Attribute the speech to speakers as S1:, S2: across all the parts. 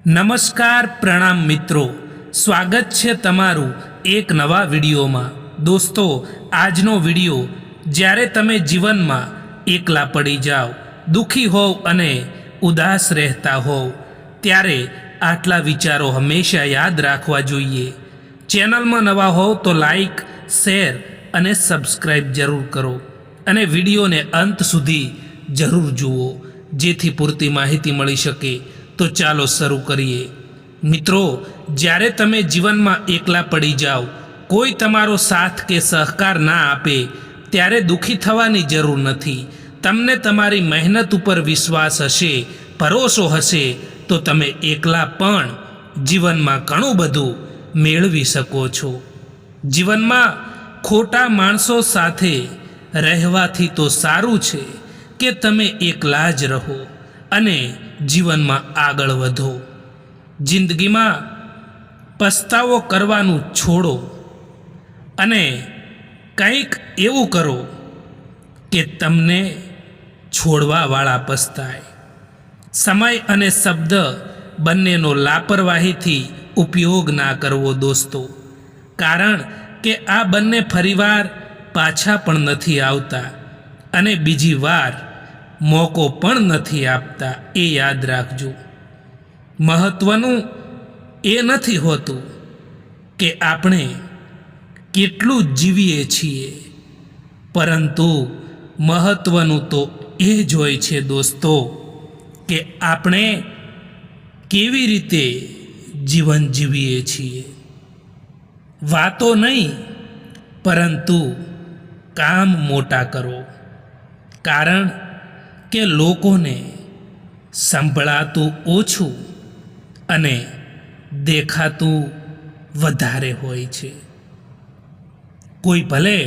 S1: નમસ્કાર પ્રણામ મિત્રો, સ્વાગત છે તમારું એક નવા વિડીયોમાં। દોસ્તો, આજનો વિડીયો જ્યારે તમે જીવનમાં એકલા પડી જાઓ, દુઃખી હોવ અને ઉદાસ રહેતા હોવ ત્યારે આટલા વિચારો હંમેશા યાદ રાખવા જોઈએ। ચેનલમાં નવા હોવ તો લાઈક, શેર અને સબસ્ક્રાઈબ જરૂર કરો અને વિડીયોને અંત સુધી જરૂર જુઓ જેથી પૂરતી માહિતી મળી શકે। તો ચાલો શરૂ કરીએ। મિત્રો, જ્યારે તમે જીવનમાં એકલા પડી જાઓ, કોઈ તમારો સાથ કે સહકાર ના આપે ત્યારે દુઃખી થવાની જરૂર નથી। તમને તમારી મહેનત ઉપર વિશ્વાસ હશે, ભરોસો હશે તો તમે એકલા પણ જીવનમાં ઘણું બધું મેળવી શકો છો। જીવનમાં ખોટા માણસો સાથે રહેવાથી તો સારું છે કે તમે એકલા જ રહો અને જીવનમાં આગળ વધો। જિંદગીમાં પસ્તાવો કરવાનું છોડો અને કંઈક એવું કરો કે તમને છોડવાવાળા પસ્તાય। સમય અને શબ્દ બંનેનો લાપરવાહીથી ઉપયોગ ના કરવો દોસ્તો, કારણ કે આ બંને ફરીવાર પાછા પણ નથી આવતા અને બીજી વાર મોકો પણ નથી આપતા, એ યાદ રાખજો। મહત્વનું એ નથી હોતું કે આપણે કેટલું જીવીએ છીએ, પરંતુ મહત્વનું તો એ જ હોય છે દોસ્તો કે આપણે કેવી રીતે જીવન જીવીએ છીએ। વાતો નહીં, પરંતુ કામ મોટા કરો, કારણ કે લોકોને સંભળાતું ઓછું અને દેખાતું વધારે હોય છે। કોઈ ભલે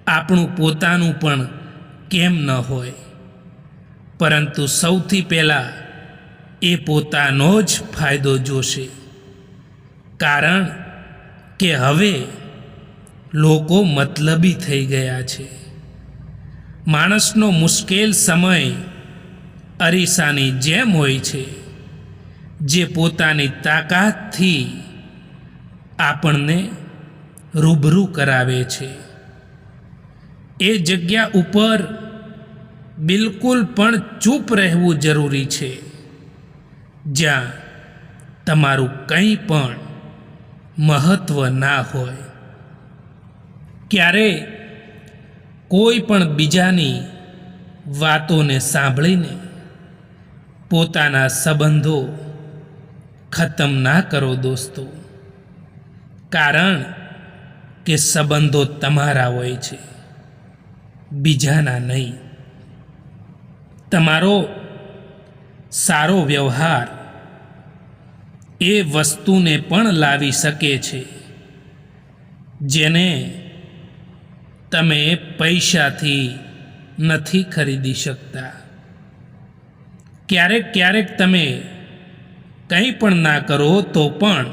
S1: આપણું પોતાનું પણ કેમ ન હોય, પરંતુ સૌથી પહેલાં એ પોતાનો જ ફાયદો જોશે, કારણ કે હવે લોકો મતલબી થઈ ગયા છે। માણસનો મુશ્કેલ સમય અરીસાની જેમ હોય છે, જે પોતાની તાકાતથી આપણને રૂબરૂ કરાવે છે। એ જગ્યા ઉપર બિલકુલ પણ ચૂપ રહેવું જરૂરી છે, જ્યાં તમારું કંઈ પણ મહત્વ ના હોય। ક્યારે કોઈ પણ બીજાની વાતોને સાંભળીને પોતાના સંબંધો ખતમ ના કરો દોસ્તો, કારણ કે સંબંધો તમારા હોય છે, બીજાના નહીં। તમારો સારો વ્યવહાર એ વસ્તુને પણ લાવી શકે છે જેને તમે પૈસાથી નથી ખરીદી શકતા। ક્યારેક ક્યારેક તમે કંઈ પણ ના કરો તો પણ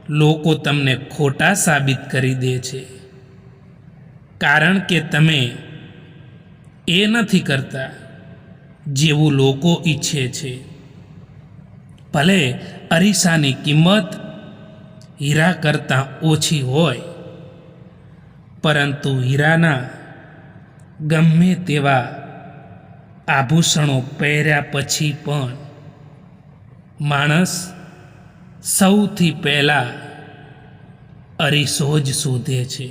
S1: લોકો તમને ખોટા સાબિત કરી દે છે, કારણ કે તમે એ નથી કરતા જેવું લોકો ઈચ્છે છે। ભલે અરીસાની કિંમત હીરા કરતાં ઓછી હોય, પરંતુ હીરાના ગમે તેવા આભૂષણો પહેર્યા પછી પણ માણસ સૌથી પહેલાં અરીસો જ શોધે છે।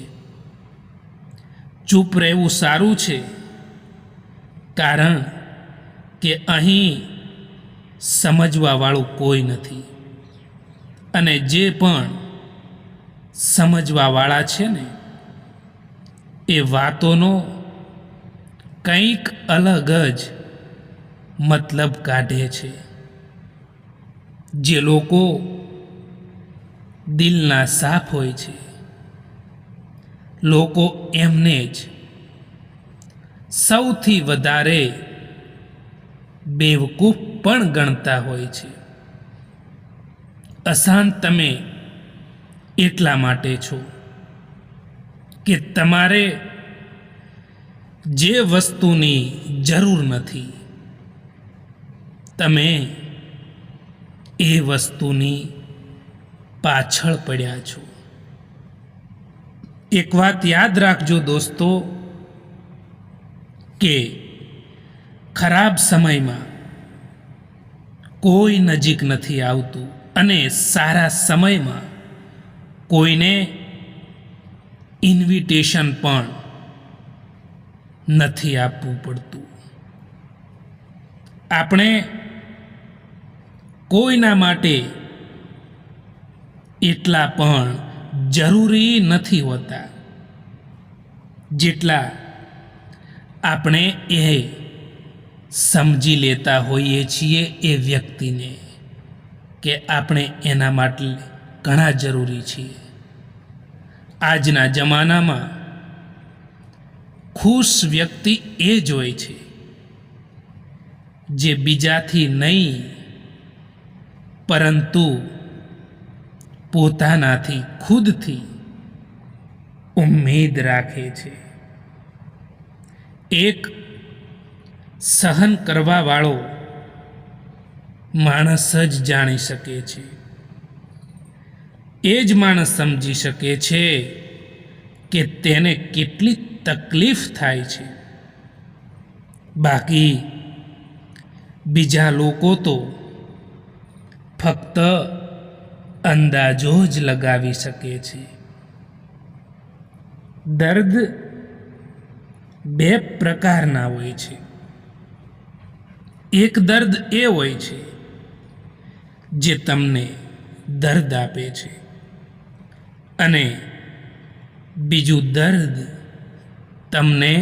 S1: ચૂપ રહેવું સારું છે, કારણ કે અહીં સમજવાવાળું કોઈ નથી, અને જે પણ સમજવાવાળા છે ને એ વાતોનો કંઈક અલગ જ મતલબ કાઢે છે। જે લોકો દિલના સાફ હોય છે, લોકો એમને જ સૌથી વધારે બેવકૂફ પણ ગણતા હોય છે। અશાંત તમે એટલા માટે છો કે તમારે જે વસ્તુની જરૂર નથી તમે એ વસ્તુની પાછળ પડ્યા છો. એક વાત યાદ રાખજો દોસ્તો કે ખરાબ સમયમાં કોઈ નજીક નથી આવતું અને સારા સમયમાં કોઈને ઇન્વિટેશન પણ નથી આપવું પડતું. આપણે કોઈના માટે એટલા પણ જરૂરી નથી હોતા જેટલા આપણે એ સમજી લેતા હોઈએ છીએ એ વ્યક્તિને કે આપણે એના માટે ઘણા જરૂરી છીએ. આજના જમાનામાં ખુશ વ્યક્તિ એ જ હોય છે જે બીજાથી નહીં પરંતુ પોતાનાથી ખુદથી ઉમ્મીદ રાખે છે. એક સહન કરવાવાળો માણસ જ જાણી શકે છે, એ જ માણસ સમજી શકે છે કે તેને કેટલી તકલીફ થાય છે. બાકી બીજા લોકો તો ફક્ત અંદાજો જ લગાવી શકે છે. દર્દ બે પ્રકારના હોય છે. એક દર્દ એ હોય છે જે તમને દર્દ આપે છે અને બીજું દર્દ તમને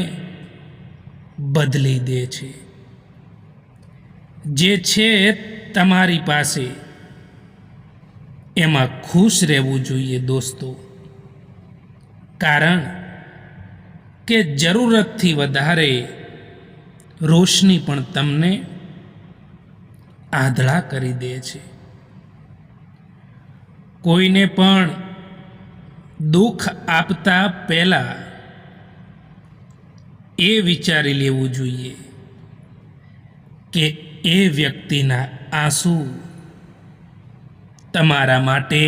S1: બદલી દે છે. જે છે તમારી પાસે એમાં ખુશ રહેવું જોઈએ દોસ્તો, કારણ કે જરૂરતથી વધારે રોશની પણ તમને આંધળા કરી દે છે. કોઈને પણ દુઃખ આપતા પહેલા એ વિચારી લેવું જોઈએ કે એ વ્યક્તિના આંસુ તમારા માટે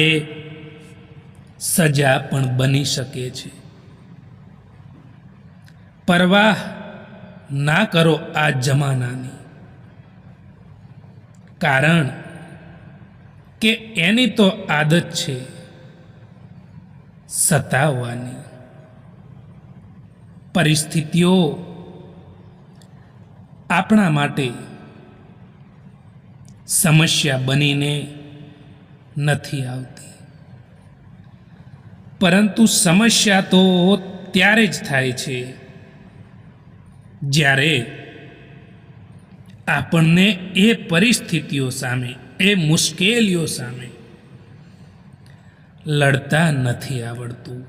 S1: સજા પણ બની શકે છે. પરવાહ ના કરો આ જમાનાની, કારણ કે એની તો આદત છે સતાવવાની. પરિસ્થિતિઓ આપણા માટે સમસ્યા બનીને નથી આવતી, પરંતુ સમસ્યા તો ત્યારે જ થાય છે જ્યારે આપણને એ પરિસ્થિતિઓ સામે, એ મુશ્કેલીઓ સામે લડતા નથી આવડતું,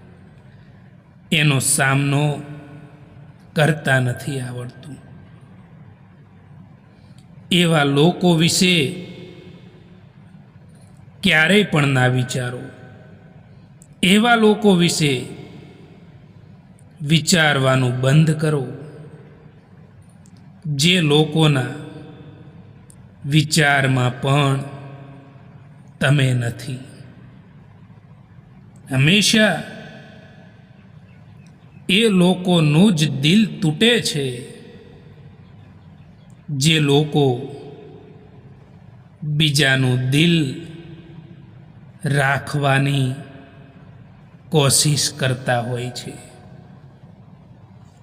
S1: એનો સામનો કરતા નથી આવડતું. એવા લોકો વિશે ક્યારેય પણ ના વિચારો. એવા લોકો વિશે વિચારવાનું બંધ કરો જે લોકોના વિચારમાં પણ તમે નથી. હંમેશા એ લોકોનું જ દિલ તૂટે છે જે લોકો બીજાનું દિલ રાખવાની કોશિશ કરતા હોય છે.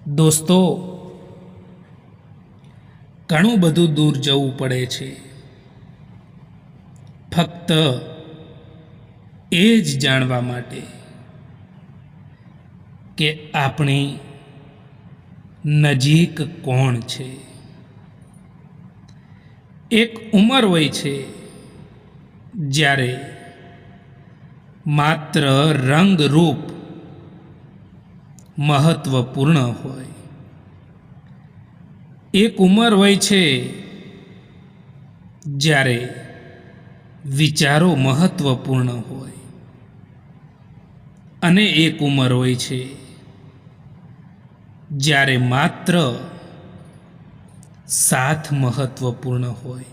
S1: દોસ્તો, ઘણું બધું દૂર જવું પડે છે ફક્ત એ જ જાણવા માટે કે આપણી નજીક કોણ છે. એક ઉંમર હોય છે જ્યારે માત્ર રંગરૂપ મહત્વપૂર્ણ હોય. એક ઉંમર હોય છે જ્યારે વિચારો મહત્વપૂર્ણ હોય અને એક ઉંમર હોય છે જ્યારે માત્ર સાથ મહત્વપૂર્ણ હોય.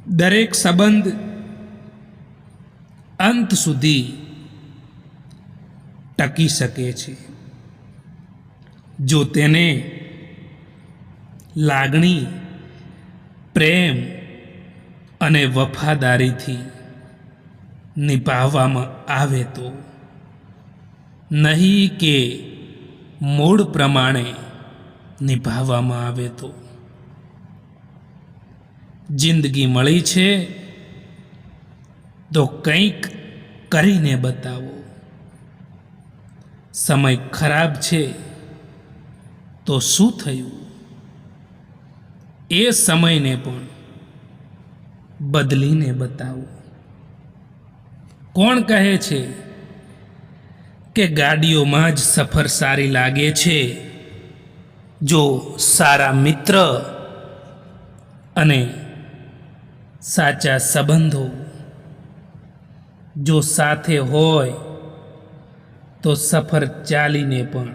S1: દરેક સંબંધ અંત સુધી ટકી શકે છે જો તેને લાગણી, પ્રેમ અને વફાદારીથી નિભાવવામાં આવે તો, નહીં કે મૂળ પ્રમાણે નિભાવવામાં આવે તો. જિંદગી મળી છે તો કંઈક કરીને બતાવો. સમય ખરાબ છે તો શું થયું? એ સમયને પણ બદલીને બતાવો. કોણ કહે છે કે ગાડીઓમાં જ સફર સારી લાગે છે? જો સારા મિત્ર અને સાચા સંબંધો જો સાથે હોય તો સફર ચાલીને પણ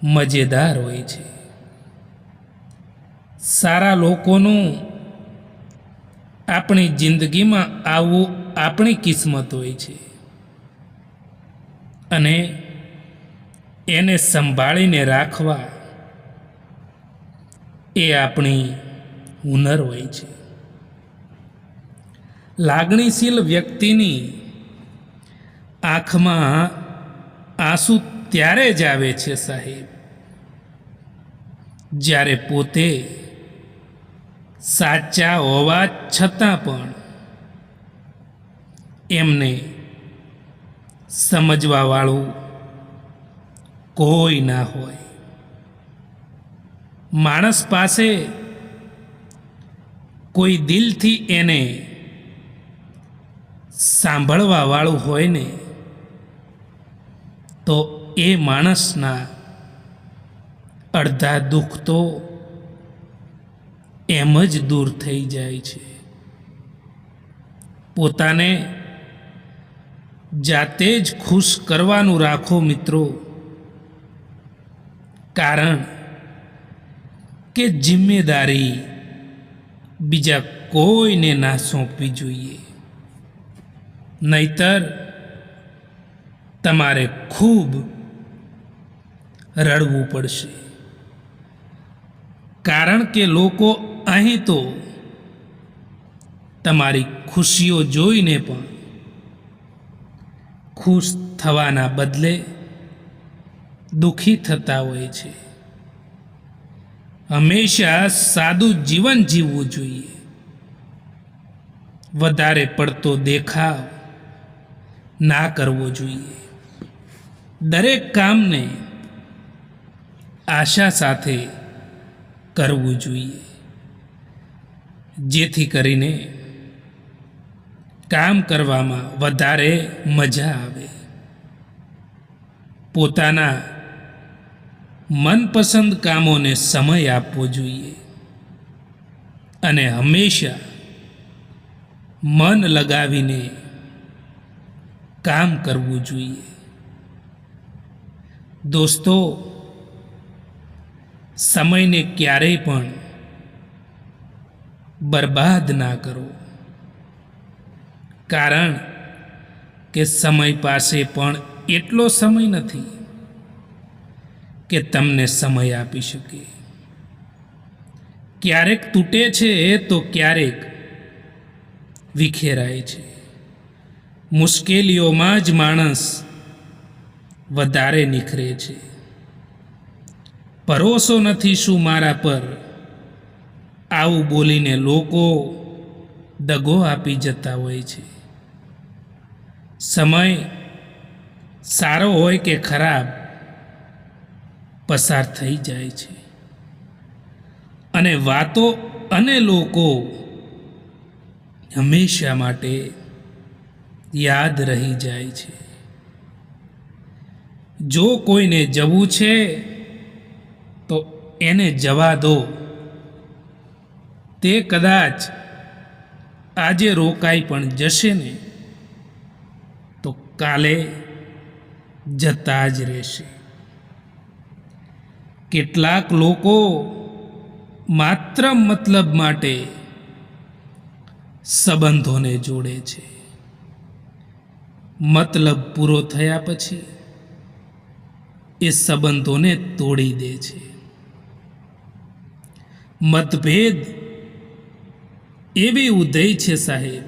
S1: મજેદાર હોય છે. સારા લોકોનું આપણી જિંદગીમાં આવવું આપણી કિસ્મત હોય છે અને એને સંભાળીને રાખવા એ આપણી હુનર હોય છે. લાગણીશીલ વ્યક્તિની આંખમાં આંસુ ત્યારે જ આવે છે સાહેબ, જ્યારે પોતે સાચા હોવા છતાં પણ એમને સમજવાવાળું કોઈ ના હોય. માણસ પાસે કોઈ દિલથી એને સાંભળવાવાળું હોય ને તો એ માણસના અડધા દુઃખ તો એમ જ દૂર થઈ જાય છે. પોતાને જાતે જ ખુશ કરવાનું રાખો મિત્રો, કારણ કે જિમ્મેદારી બીજા કોઈને ના સોંપવી જોઈએ, નહીતર તમારે ખૂબ રડવું પડશે. કારણ કે લોકો અહીં તો તમારી ખુશીઓ જોઈને પણ ખુશ થવાના બદલે દુઃખી થતા હોય છે. હંમેશા સાદું જીવન જીવવું જોઈએ. વધારે પડતો દેખાવ ના કરવો જોઈએ. દરેક કામને આશા સાથે કરવું જોઈએ, જેથી કરીને કામ કરવામાં વધારે મજા આવે. પોતાના મનપસંદ કામોને સમય આપવો જોઈએ અને હંમેશા મન લગાવીને કામ કરવું જોઈએ. દોસ્તો, સમયને ક્યારેય પણ બરબાદ ના કરો, કારણ કે સમય પાસે પણ એટલો સમય નથી કે તમને સમય આપી શકે. ક્યારેક તૂટે છે તો ક્યારેક વિખેરાય છે. મુશ્કેલીઓમાં જ માણસ વધારે નિખરે છે. ભરોસો નથી શું મારા પર, આવું બોલીને લોકો દગો આપી જતા હોય છે. સમય સારો હોય કે ખરાબ પસાર થઈ જાય છે અને વાતો અને લોકો હંમેશા માટે યાદ રહી જાય છે. જો કોઈને જવું છે તો એને જવા દો. તે કદાચ આજે રોકાઈ પણ જશે ને તો કાલે જતા જ રહેશે. કેટલાક લોકો માત્ર મતલબ માટે સંબંધોને જોડે છે. મતલબ પૂરો થયા પછી એ સંબંધોને તોડી દે છે. મતભેદ એવી ઉદય છે સાહેબ,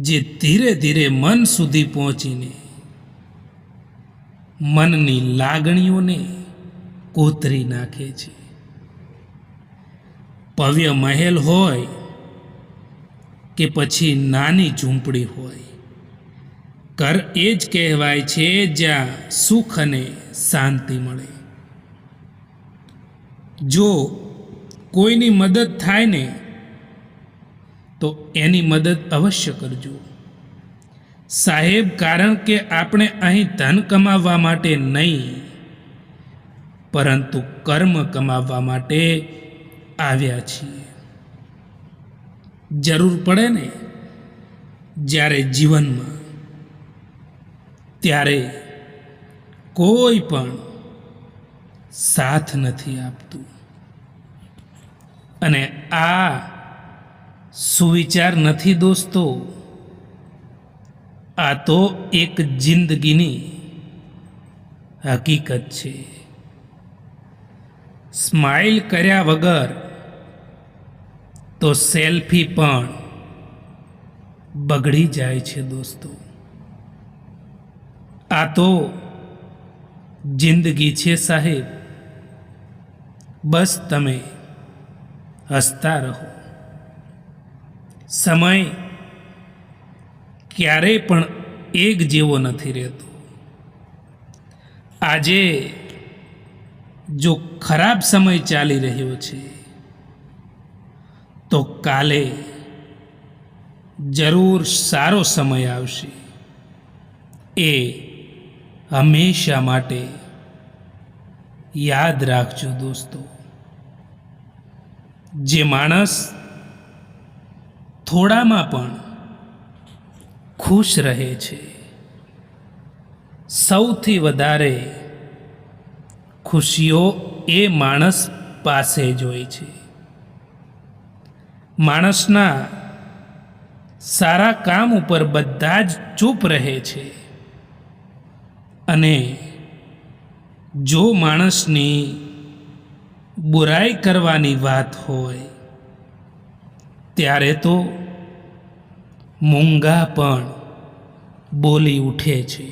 S1: જે ધીરે ધીરે મન સુધી પહોંચીને મનની લાગણીઓને કોતરી નાખે છે. ભવ્ય મહેલ હોય કે પછી નાની ઝૂંપડી હોય, ઘર એ જ કહેવાય છે જ્યાં સુખ અને શાંતિ મળે. જો કોઈની મદદ થાય ને તો એની મદદ અવશ્ય કરજો સાહેબ, કારણ કે આપણે અહીં ધન કમાવવા માટે નહીં, પરંતુ કર્મ કમાવવા માટે આવ્યા છીએ. જરૂર પડે ને જ્યારે જીવનમાં, ત્યારે કોઈ પણ સાથ નથી આપતું. અને આ સુવિચાર નથી દોસ્તો, આ તો એક જિંદગીની હકીકત છે. સ્માઇલ કર્યા વગર તો સેલ્ફી પણ બગડી જાય છે દોસ્તો. આ તો જિંદગી છે સાહેબ, બસ તમે હસતા રહો. સમય ક્યારેય પણ એક જેવો નથી રહેતો. આજે જો ખરાબ સમય ચાલી રહ્યો છે તો કાલે જરૂર સારો સમય આવશે. એ હંમેશા માટે યાદ રાખજો દોસ્તો. જે માણસ થોડામાં પણ ખુશ રહે છે, સૌથી વધારે ખુશીઓ એ માણસ પાસે જ હોય છે. માણસના સારા કામ ઉપર બધા જ ચૂપ રહે છે, અને જો માણસની બુરાઈ કરવાની વાત હોય ત્યારે તો મૂંગા પણ બોલી ઉઠે છે.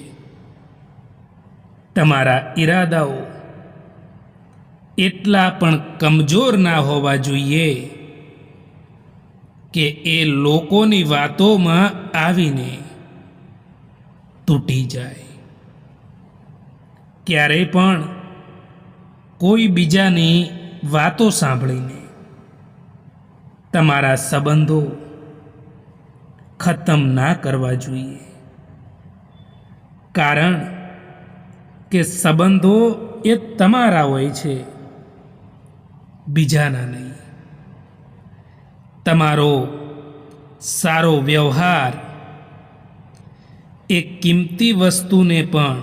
S1: તમારા ઈરાદાઓ એટલા પણ કમજોર ના હોવા જોઈએ કે એ લોકોની વાતોમાં આવીને તૂટી જાય. ક્યારેય પણ કોઈ બીજાની વાતો સાંભળીને તમારા સંબંધો ખતમ ના કરવા જોઈએ, કારણ કે સંબંધો એ તમારા હોય છે, બીજાના નહીં. તમારો સારો વ્યવહાર એ કિંમતી વસ્તુને પણ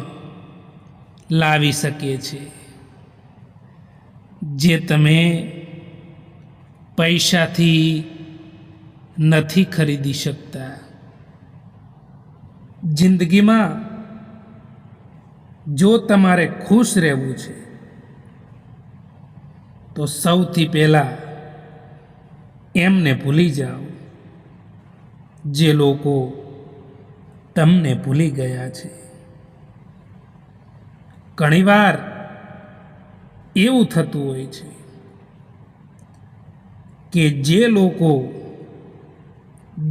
S1: લાવી શકે છે, જે તમે પૈસાથી નથી ખરીદી શકતા. જિંદગીમાં જો તમારે ખુશ રહેવું છે તો સૌથી પહેલાં એમને ભૂલી જાઓ જે લોકો તમને ભૂલી ગયા છે. ઘણીવાર એવું થતું હોય છે કે જે લોકો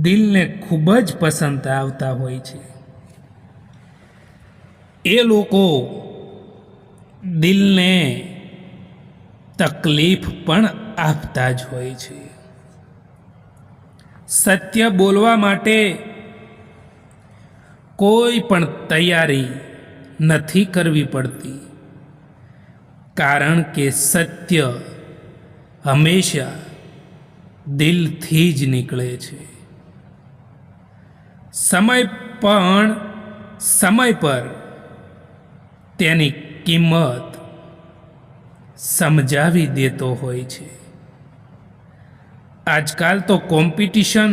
S1: દિલને ખૂબ જ પસંદ આવતા હોય છે, એ લોકો દિલને તકલીફ પણ આપતા જ હોય છે. સત્ય બોલવા માટે કોઈ પણ તૈયારી નથી કરવી પડતી, કારણ કે સત્ય હંમેશા દિલથી જ નીકળે છે. સમય પણ સમય પર તેની કિંમત સમજાવી દેતો હોય છે. આજકાલ તો કોમ્પિટિશન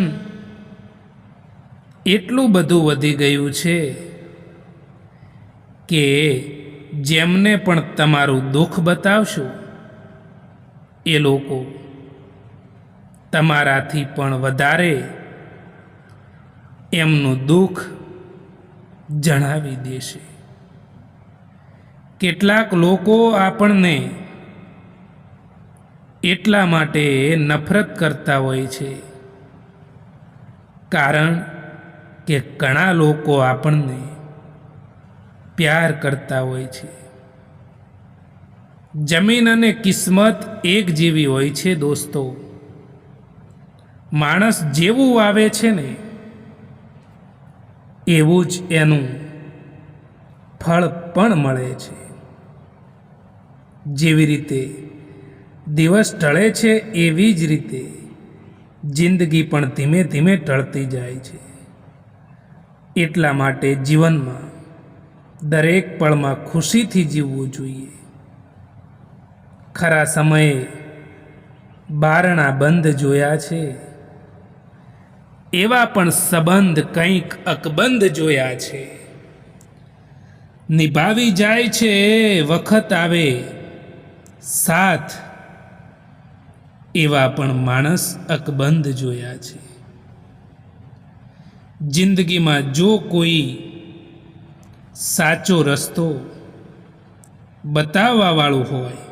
S1: એટલું બધું વધી ગયું છે કે જેમને પણ તમારું દુઃખ બતાવશો એ લોકો તમારાથી પણ વધારે એમનું દુઃખ જણાવી દેશે. કેટલાક લોકો આપણને એટલા માટે નફરત કરતા હોય છે કારણ કે ઘણા લોકો આપણને પ્યાર કરતા હોય છે. જમીન અને કિસ્મત એક જેવી હોય છે દોસ્તો. માણસ જેવું વાવે છે ને એવું જ એનું ફળ પણ મળે છે. જેવી રીતે દિવસ ઢળે છે એવી જ રીતે જિંદગી પણ ધીમે ધીમે ઢળતી જાય છે. એટલા માટે જીવનમાં દરેક પળમાં ખુશીથી જીવવું જોઈએ. ખરા સમયે બારણા બંધ જોયા છે, એવા પણ સંબંધ કંઈક અકબંધ જોયા છે. નિભાવી જાય છે વખત આવે સાથ, એવા પણ માણસ અકબંધ જોયા છે. જિંદગીમાં જો કોઈ સાચો રસ્તો બતાવવા વાળું હોય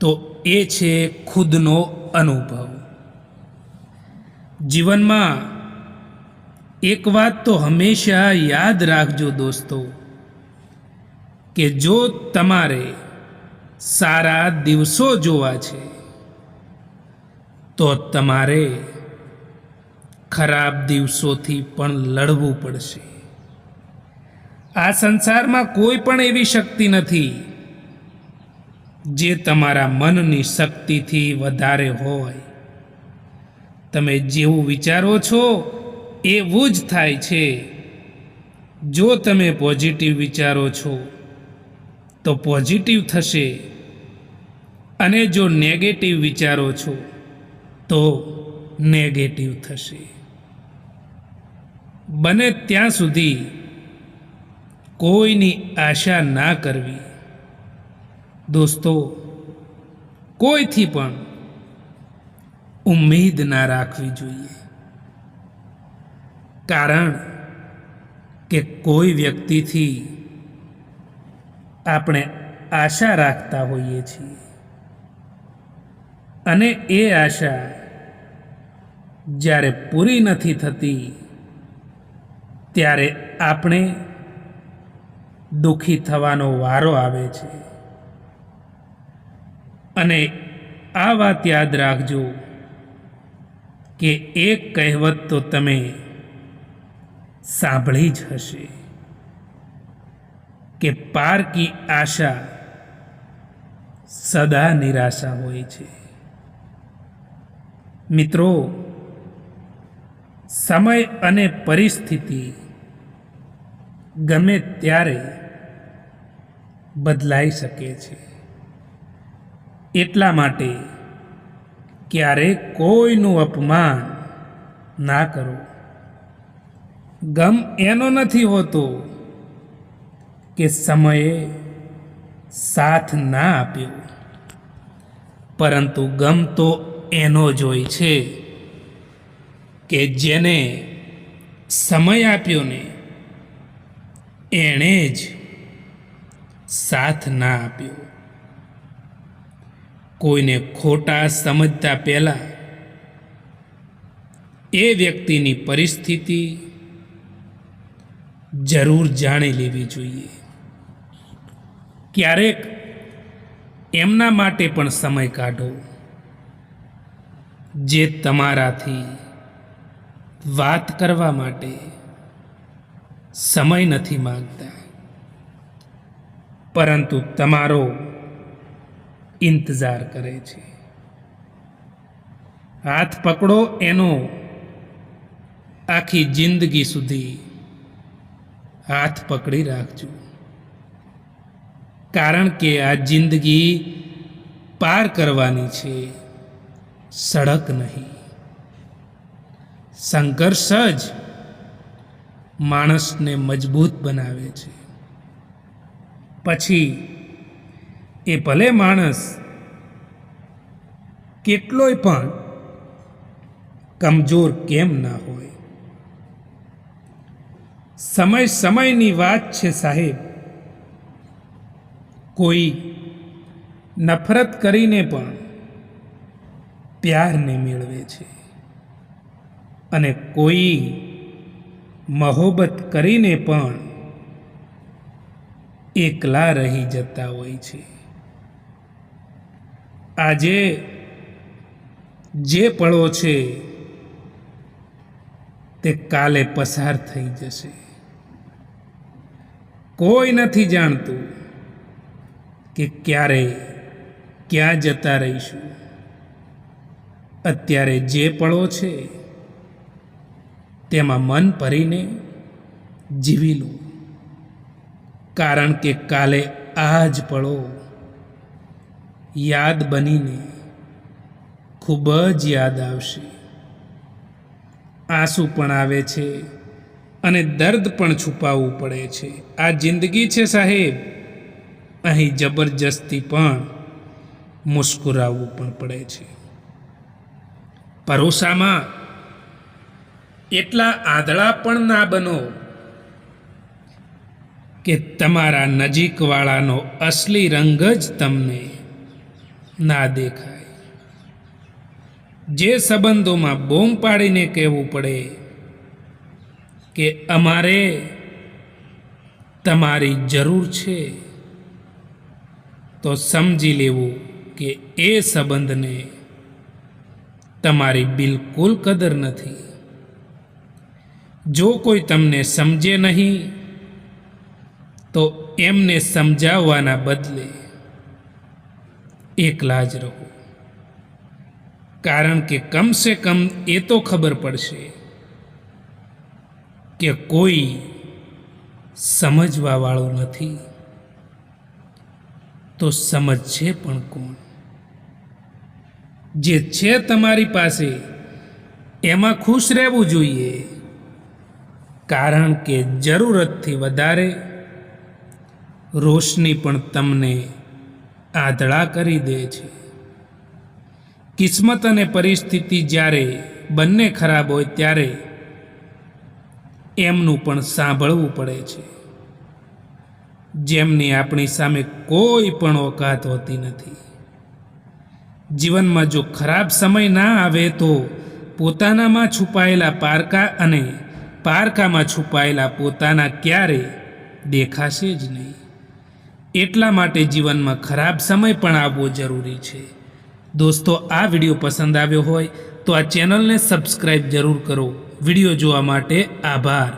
S1: તો એ છે ખુદનો અનુભવ. જીવનમાં એક વાત તો હંમેશા યાદ રાખજો દોસ્તો કે જો તમારે સારા દિવસો જોવા છે તો તમારે ખરાબ દિવસોથી પણ લડવું પડશે. આ સંસારમાં કોઈ પણ એવી શક્તિ નથી જે તમારા મનની શક્તિથી વધારે હોય. તમે જેવું વિચારો છો એવું જ થાય છે. જો તમે પોઝિટિવ વિચારો છો તો પોઝિટિવ થશે અને જો નેગેટિવ વિચારો છો તો નેગેટિવ થશે. બને ત્યાં સુધી કોઈની આશા ના કરવી દોસ્તો. કોઈથી પણ ઉમ્મીદ ના રાખવી જોઈએ કારણ કે કોઈ વ્યક્તિથી આપણે આશા રાખતા હોઈએ છીએ અને એ આશા જ્યારે પૂરી નથી થતી ત્યારે આપણે દુઃખી થવાનો વારો આવે છે. અને આ વાત યાદ રાખજો કે એક કહેવત તો તમે સાંભળી જ હશે કે પાર કી આશા સદા નિરાશા હોય છે. મિત્રો, સમય અને પરિસ્થિતિ ગમે ત્યારે બદલાઈ શકે છે. એટલા માટે ક્યારેક કોઈનું અપમાન ના કરો. ગમ એનો નથી હોતો કે સમયે સાથ ના આપ્યો, પરંતુ ગમ તો એનો જ હોય છે કે જેને સમય આપ્યો ને એણે જ સાથ ના આપ્યો. કોઈને ખોટા સમજતા પહેલા એ વ્યક્તિની પરિસ્થિતિ જરૂર જાણી લેવી જોઈએ. ક્યારેક એમના માટે પણ સમય કાઢો જે તમારાથી વાત કરવા માટે સમય નથી માંગતા, પરંતુ તમારો ઇંતજાર કરે છે. હાથ પકડો એનો આખી જિંદગી સુધી હાથ પકડી રાખજો, કારણ કે આ જિંદગી પાર કરવાની છે, સડક નહીં. સંઘર્ષ જ માણસને મજબૂત બનાવે છે. પછી એ ભલે માણસ કેટલોય પણ કમજોર કેમ ના હોય. સમયની વાત છે સાહેબ. કોઈ નફરત કરીને પણ પ્યારને મેળવે છે અને કોઈ મહોબત કરીને પણ એકલા રહી જતા હોય છે. આજે જે પળો છે તે કાલે પસાર થઈ જશે. કોઈ નથી જાણતું કે ક્યારે ક્યાં જતા રહીશું. અત્યારે જે પળો છે તેમાં મન ભરીને જીવી લો, કારણ કે કાલે આ જ પળો યાદ બનીને ખૂબ જ યાદ આવશે. આંસુ પણ આવે છે અને દર્દ પણ છુપાવવું પડે છે. આ જિંદગી છે સાહેબ. અહીં જબરજસ્તી પણ મુસ્કુરાવવું પણ પડે છે. ભરોસામાં એટલા આંધળા પણ ના બનો કે તમારા નજીકવાળાનો અસલી રંગ જ તમને ના દેખાય. જે સંબંધોમાં બૂમ પાડીને કહેવું પડે કે અમારે તમારી જરૂર છે, તો સમજી લેવું કે એ સંબંધને તમારી બિલકુલ કદર નથી. જો કોઈ તમને સમજે નહીં તો એમને સમજાવવાના બદલે એકલા જ રહો, કારણ કે કમસે કમ એ તો ખબર પડશે કે કોઈ સમજવાવાળો નથી. તો સમજશે પણ કોણ? જે છે તમારી પાસે એમાં ખુશ રહેવું જોઈએ, કારણ કે જરૂરતથી વધારે રોશની પણ તમને આંધળા કરી દે છે. કિસ્મત અને પરિસ્થિતિ જ્યારે બંને ખરાબ હોય ત્યારે એમનું પણ સાંભળવું પડે છે, જેમની આપણી સામે કોઈ પણ ઓકાત હોતી નથી. જીવનમાં જો ખરાબ સમય ના આવે તો પોતાનામાં છુપાયેલા પારકા અને પારકામાં છુપાયેલા પોતાના ક્યારે દેખાશે જ નહીં. એટલા માટે જીવનમાં ખરાબ સમય પણ આવવો જરૂરી છે. દોસ્તો, આ વિડીયો પસંદ આવ્યો હોય તો આ ચેનલને સબસ્ક્રાઈબ જરૂર કરો. વિડીયો જોવા માટે આભાર.